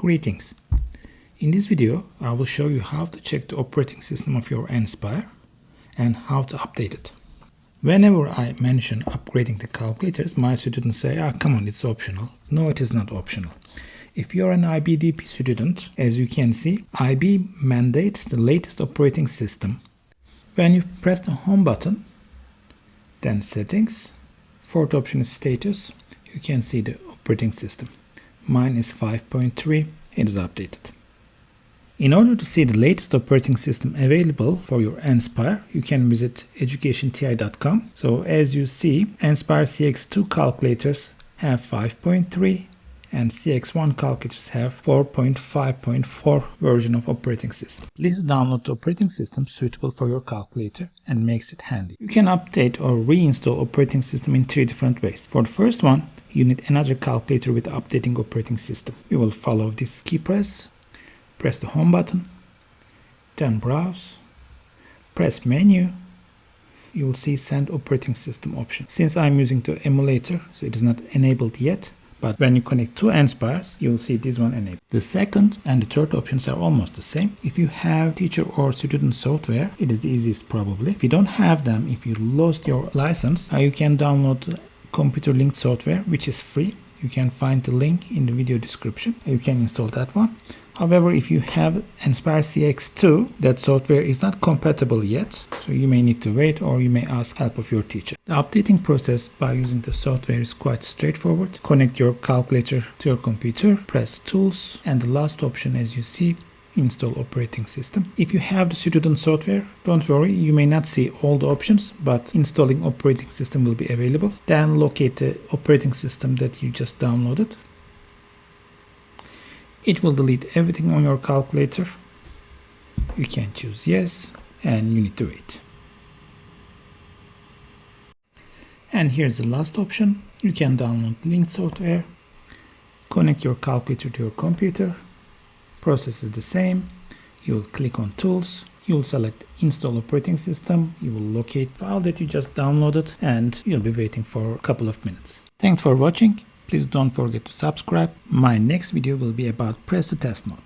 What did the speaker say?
Greetings. In this video, I will show you how to check the operating system of your Nspire and how to update it. Whenever I mention upgrading the calculators, my students say, come on, it's optional. No, it is not optional. If you're an IBDP student, as you can see, IB mandates the latest operating system. When you press the home button, then settings, fourth option is status, you can see the operating system. Mine is 5.3, it is updated. In order to see the latest operating system available for your Nspire, you can visit educationti.com. So as you see, Nspire-CX 2 calculators have 5.3 and CX1 calculators have 4.5.4 version of operating system. Please download the operating system suitable for your calculator and makes it handy. You can update or reinstall operating system in 3 different ways. For the first one, you need another calculator with updating operating system. You will follow this key press the home button, then browse, press menu, you will see send operating system option. Since I'm using the emulator, so it is not enabled yet, but when you connect two Nspires, you will see this one enabled. The second and the third options are almost the same. If you have teacher or student software, it is the easiest probably. If you don't have them, if you lost your license, you can download computer linked software, which is free. You can find the link in the video description. You can install that one. However, if you have Nspire-CX 2, that software is not compatible yet, so you may need to wait or you may ask help of your teacher. The updating process by using the software is quite straightforward. Connect your calculator to your computer, press Tools, and the last option, as you see, install operating system. If you have the student software, don't worry, you may not see all the options, but installing operating system will be available. Then locate the operating system that you just downloaded. It will delete everything on your calculator. You can choose yes, and you need to wait. And here's the last option. You can download linked software, connect your calculator to your computer. Process is the same. You will click on Tools. You will select Install Operating System. You will locate the file that you just downloaded, and you'll be waiting for a couple of minutes. Thanks for watching. Please don't forget to subscribe. My next video will be about press the test mode.